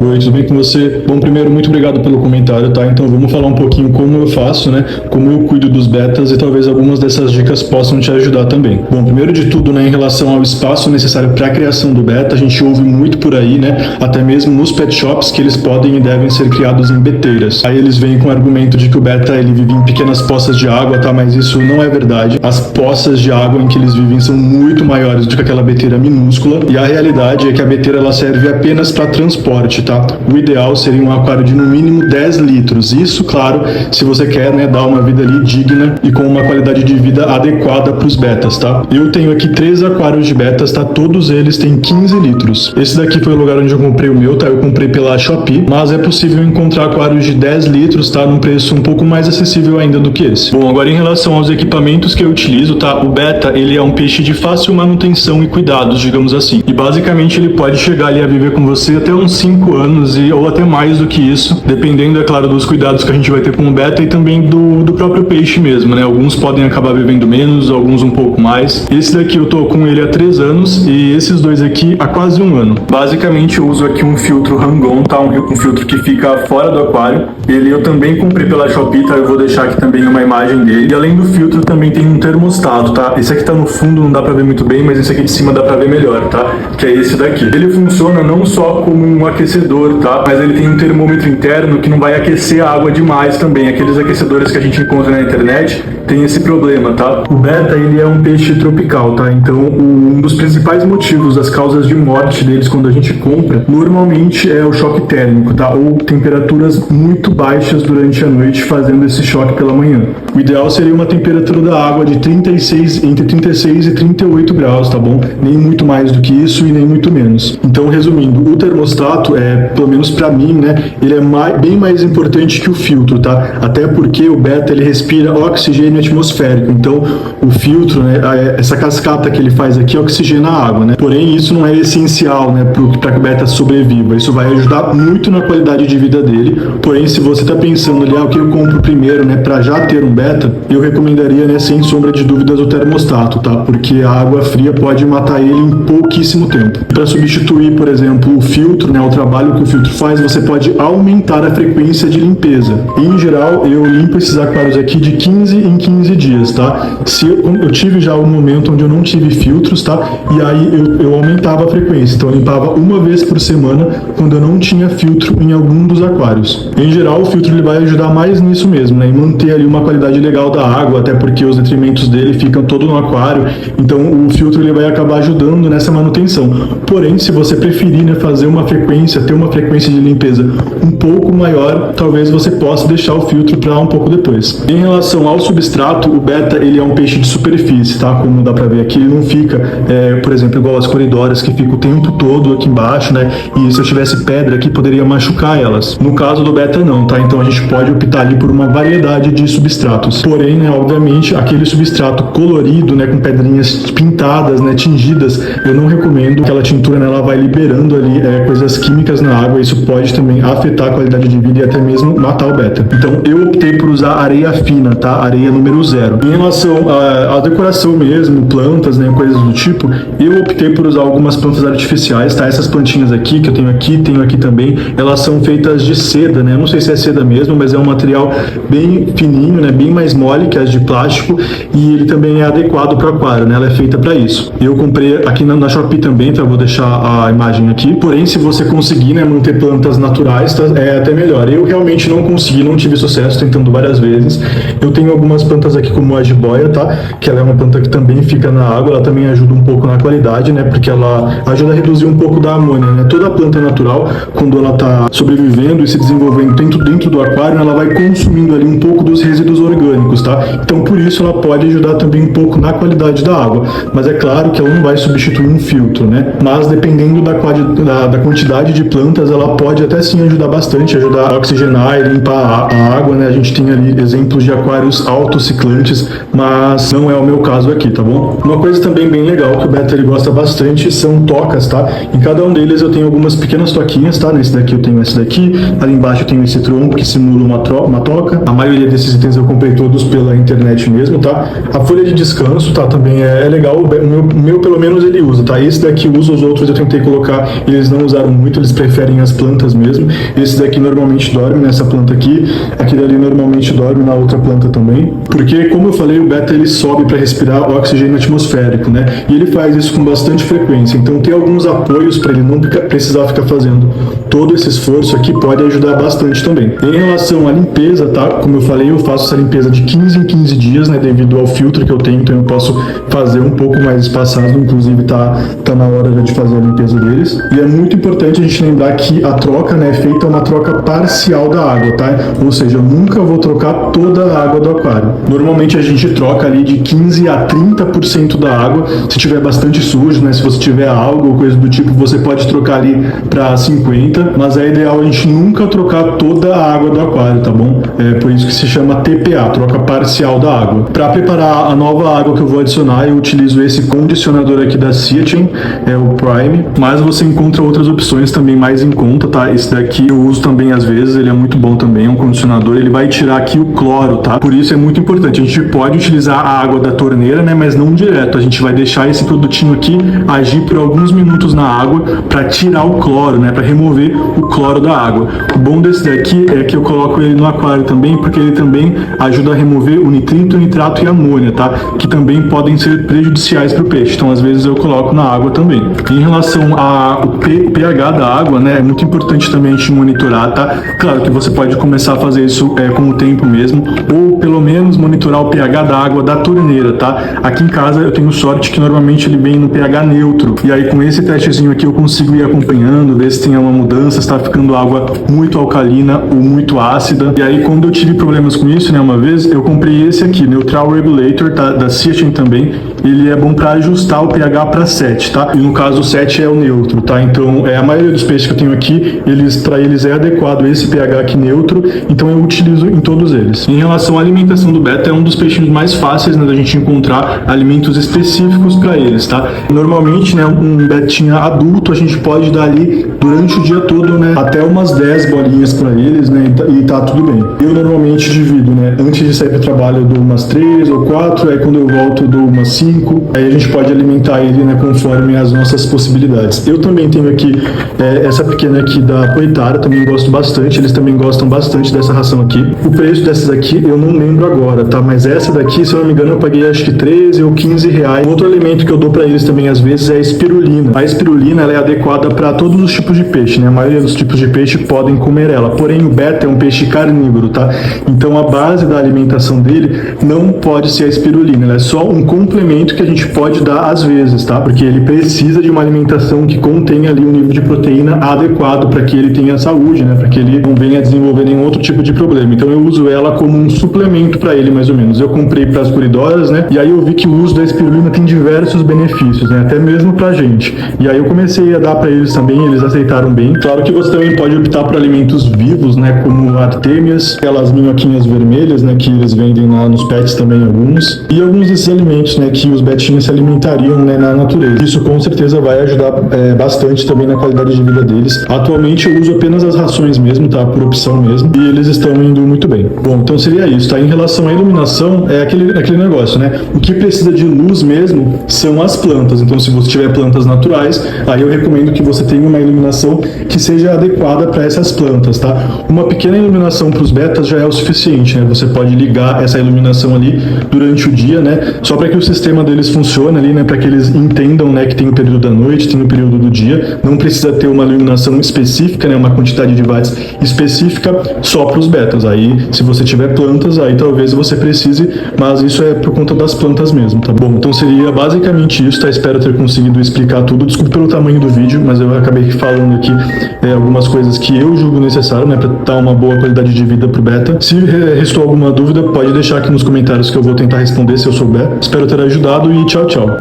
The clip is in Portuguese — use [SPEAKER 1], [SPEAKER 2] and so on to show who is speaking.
[SPEAKER 1] Oi, tudo bem com você? Bom, primeiro, muito obrigado pelo comentário, tá? Então vamos falar um pouquinho como eu faço, né? Como eu cuido dos betas e talvez algumas dessas dicas possam te ajudar também. Bom, primeiro de tudo, né, em relação ao espaço necessário para a criação do beta, a gente ouve muito por aí, né? Até mesmo nos pet shops que eles podem e devem ser criados em beteiras. Aí eles vêm com o argumento de que o beta ele vive em pequenas poças de água, tá? Mas isso não é verdade. As poças de água em que eles vivem são muito maiores do que aquela beteira minúscula e a realidade é que a beteira ela serve apenas para transporte, tá? O ideal seria um aquário de no mínimo 10 litros. Isso, claro, se você quer, né, dar uma vida ali digna e com uma qualidade de vida adequada para os betas, tá? Eu tenho aqui 3 aquários de betas, tá? Todos eles têm 15 litros. Esse daqui foi o lugar onde eu comprei o meu, tá? Eu comprei pela Shopee, mas é possível encontrar aquários de 10 litros, tá? Num preço um pouco mais acessível ainda do que esse. Bom, agora em relação aos equipamentos que eu utilizo, tá? O beta, ele é um peixe de fácil manutenção e cuidados, digamos assim. E basicamente ele pode chegar ali a viver com você até uns 5 anos ou até mais do que isso, dependendo, é claro, dos cuidados que a gente vai ter com o beta e também do próprio peixe mesmo, né? Alguns podem acabar vivendo menos, alguns um pouco mais. Esse daqui eu tô com ele há 3 anos e esses dois aqui há quase 1 ano. Basicamente eu uso aqui um filtro Hang-On, tá? Um filtro que fica fora do aquário. Ele eu também comprei pela Shopee, tá? Eu vou deixar aqui também uma imagem dele. E além do filtro também tem um termostato, tá? Esse aqui tá no fundo, não dá pra ver muito bem, mas esse aqui de cima dá pra ver melhor, tá? Que é esse daqui. Ele funciona não só como um aquecedor, tá? Mas ele tem um termômetro interno que não vai aquecer a água demais também. Aqueles aquecedores que a gente encontra na internet tem esse problema, tá? O beta, ele é um peixe tropical, tá? Então, um dos principais motivos das causas de morte deles quando a gente compra, normalmente é o choque térmico, tá? Ou temperaturas muito baixas durante a noite fazendo esse choque pela manhã. O ideal seria uma temperatura da água de entre 36 e 38 graus, tá bom? Nem muito mais do que isso e nem muito menos. Então, resumindo, o termostato pelo menos pra mim, né, ele é bem mais importante que o filtro, tá? Até porque o beta, ele respira oxigênio atmosférico, então o filtro, né, essa cascata que ele faz aqui oxigena a água, né? Porém, isso não é essencial, né, para que o beta sobreviva. Isso vai ajudar muito na qualidade de vida dele. Porém, se você tá pensando ali, o que eu compro primeiro, né, para já ter um beta, eu recomendaria, né, sem sombra de dúvidas, o termostato, tá? Porque a água fria pode matar ele em pouquíssimo tempo. Para substituir, por exemplo, o filtro, né, o trabalho que o filtro faz, você pode aumentar a frequência de limpeza. Em geral, eu limpo esses aquários aqui de 15 em 15 dias, tá? Eu tive já um momento onde eu não tive filtros, tá? E aí eu aumentava a frequência. Então eu limpava uma vez por semana quando eu não tinha filtro em algum dos aquários. Em geral, o filtro ele vai ajudar mais nisso mesmo, né? Em manter ali uma qualidade legal da água, até porque os nutrimentos dele ficam todo no aquário. Então o filtro ele vai acabar ajudando nessa manutenção. Porém, se você preferir, né, fazer uma frequência, ter uma frequência de limpeza um pouco maior, talvez você possa deixar o filtro para um pouco depois. Em relação ao substrato, o beta ele é um peixe de superfície, tá? Como dá para ver aqui, ele não fica, por exemplo, igual as coridoras que fica o tempo todo aqui embaixo, né? E se eu tivesse pedra aqui, poderia machucar elas. No caso do beta não, tá? Então a gente pode optar ali por uma variedade de substratos. Porém, né, obviamente, aquele substrato colorido, né, com pedrinhas pintadas, né, tingidas, eu não recomendo. Aquela tintura, né, ela vai liberando ali coisas químicas na água, isso pode também afetar a qualidade de vida e até mesmo matar o beta. Então eu optei por usar areia fina, tá? Areia número 0. Em relação à decoração mesmo, plantas, né, coisas do tipo, eu optei por usar algumas plantas artificiais, tá? Essas plantinhas aqui, que eu tenho aqui também, elas são feitas de seda, né? Eu não sei se é seda mesmo, mas é um material bem fininho, né? Bem mais mole que as de plástico e ele também é adequado para o aquário, né? Ela é feita para isso. Eu comprei aqui na Shopee também, tá? Eu vou deixar a imagem aqui. Porém, se você conseguir, né, manter plantas naturais, tá? É até melhor. Eu realmente não consegui, não tive sucesso tentando várias vezes. Eu tenho algumas plantas aqui como a jiboia, tá? Que ela é uma planta que também fica na água, ela também ajuda um pouco na qualidade, né? Porque ela ajuda a reduzir um pouco da amônia, né? Toda planta natural, quando ela tá sobrevivendo e se desenvolvendo dentro do aquário, ela vai consumindo ali um pouco dos resíduos orgânicos, tá? Então, por isso, ela pode ajudar também um pouco na qualidade da água. Mas é claro que ela não vai substituir um filtro, né? Mas dependendo da quantidade de plantas, ela pode até sim ajudar bastante, ajudar a oxigenar e limpar a água, né? A gente tem ali exemplos de aquários autociclantes, mas não é o meu caso aqui, tá bom? Uma coisa também bem legal que o beta ele gosta bastante são tocas, tá? Em cada um deles eu tenho algumas pequenas toquinhas, tá? Nesse daqui eu tenho esse daqui, ali embaixo eu tenho esse tronco que simula uma toca. A maioria desses itens eu comprei todos pela internet mesmo, tá? A folha de descanso, tá? Também é legal, o meu pelo menos ele usa, tá? Esse daqui usa, os outros eu tentei colocar, eles não usaram muito, eles preferem as plantas mesmo. Esse daqui normalmente dorme nessa planta aqui, aquele ali normalmente dorme na outra planta também, porque como eu falei, o beta ele sobe para respirar oxigênio atmosférico, né? E ele faz isso com bastante frequência, então ter alguns apoios para ele não precisar ficar fazendo todo esse esforço aqui pode ajudar bastante também. Em relação à limpeza, tá? Como eu falei, eu faço essa limpeza de 15 em 15 dias, né? Devido ao filtro que eu tenho, então eu posso fazer um pouco mais espaçado, inclusive tá na hora de fazer a limpeza deles. E é muito importante a gente lembrar que a troca, né, é feita uma troca parcial da água, tá? Ou seja, eu nunca vou trocar toda a água do aquário. Normalmente a gente troca ali de 15 a 30% da água. Se tiver bastante sujo, né, se você tiver algo ou coisa do tipo, você pode trocar ali para 50, mas é ideal a gente nunca trocar toda a água do aquário, tá bom? É por isso que se chama TPA, troca parcial da água. Para preparar a nova água que eu vou adicionar, eu utilizo esse condicionador aqui da Ciatin, é o Prime, mas você encontra outras opções também mais em conta, tá? Esse daqui eu uso também às vezes, ele é muito bom também, é um condicionador, ele vai tirar aqui o cloro, tá? Por isso é muito importante, a gente pode utilizar a água da torneira, né, mas não direto, a gente vai deixar esse produtinho aqui agir por alguns minutos na água para tirar o cloro, né, para remover o cloro da água. O bom desse daqui é que eu coloco ele no aquário também, porque ele também ajuda a remover o nitrito, o nitrato e a amônia, tá? Que também podem ser prejudiciais para o peixe, então às vezes eu coloco na água também. Em relação ao pH da água, né, é muito importante também a gente monitorar, tá? Claro que você pode começar a fazer isso com o tempo mesmo, ou pelo menos monitorar o pH da água da torneira, tá? Aqui em casa eu tenho sorte que normalmente ele vem no pH neutro, e aí com esse testezinho aqui eu consigo ir acompanhando, ver se tem uma mudança, se está ficando água muito alcalina ou muito ácida. E aí quando eu tive problemas com isso, né, uma vez, eu comprei esse aqui, Neutral Regulator, tá? Da Ciatin também. Ele é bom para ajustar o pH para 7, tá? E no caso o 7 é o neutro, tá? Então a maioria dos peixes que eu tenho aqui, para eles é adequado esse pH aqui neutro, então eu utilizo em todos eles. Em relação à alimentação do beta, é um dos peixes mais fáceis, né, da gente encontrar alimentos específicos para eles, tá? Normalmente, né, um betinha adulto a gente pode dar ali durante o dia todo, né, até umas 10 bolinhas para eles, né, e tá tudo bem. Eu normalmente divido, né, antes de sair para o trabalho eu dou umas 3 ou 4, aí quando eu volto eu dou umas 5, aí a gente pode alimentar ele, né, conforme as nossas possibilidades. Eu também tenho aqui essa pequena aqui da Poitara, também gosto bastante, eles também gostam bastante dessa ração aqui. O preço dessas aqui eu não lembro agora, tá, mas essa daqui, se eu não me engano, eu paguei acho que 13 ou 15 reais. Outro alimento que eu dou para eles também às vezes é a espirulina. A espirulina ela é adequada para todos os tipos de peixe, né? A maioria dos tipos de peixe podem comer ela, porém o beta é um peixe carnívoro, tá? Então a base da alimentação dele não pode ser a espirulina, ela é só um complemento que a gente pode dar às vezes, tá? Porque ele precisa de uma alimentação que contenha ali um nível de proteína adequado para que ele tenha saúde, né? Para que ele não venha desenvolver nenhum outro tipo de problema. Então eu uso ela como um suplemento para ele, mais ou menos. Eu comprei para as curidoras, né? E aí eu vi que o uso da espirulina tem diversos benefícios, né? Até mesmo pra gente. E aí eu comecei a dar para eles também, eles aceitaram bem. Claro que você também pode optar por alimentos vivos, né? Como artêmias, aquelas minhoquinhas vermelhas, né? Que eles vendem lá nos pets também alguns. E alguns desses alimentos, né? Que os betinhos se alimentariam, né, na natureza. Isso com certeza vai ajudar bastante também na qualidade de vida deles. Atualmente eu uso apenas as rações mesmo, tá? Por opção mesmo. E eles estão indo muito bem. Bom, então seria isso, tá? Em relação à iluminação, é aquele negócio, né? O que precisa de luz mesmo são as plantas. Então se você tiver plantas naturais, aí eu recomendo que você tenha uma iluminação que seja adequada para essas plantas, tá? Uma pequena iluminação para os betas já é o suficiente, né? Você pode ligar essa iluminação ali durante o dia, né? Só para que o sistema deles funcione ali, né? Para que eles entendam, né, que tem o período da noite, tem o período do dia. Não precisa ter uma iluminação específica, né? Uma quantidade de watts específica só para os betas. Aí, se você tiver plantas, aí talvez você precise, mas isso é por conta das plantas mesmo, tá bom? Então seria basicamente isso, tá? Espero ter conseguido explicar tudo. Desculpa pelo tamanho do vídeo, mas eu acabei falando aqui algumas coisas que eu julgo necessário, né, para dar uma boa qualidade de vida pro beta. Se restou alguma dúvida, pode deixar aqui nos comentários que eu vou tentar responder se eu souber. Espero ter ajudado e tchau, tchau.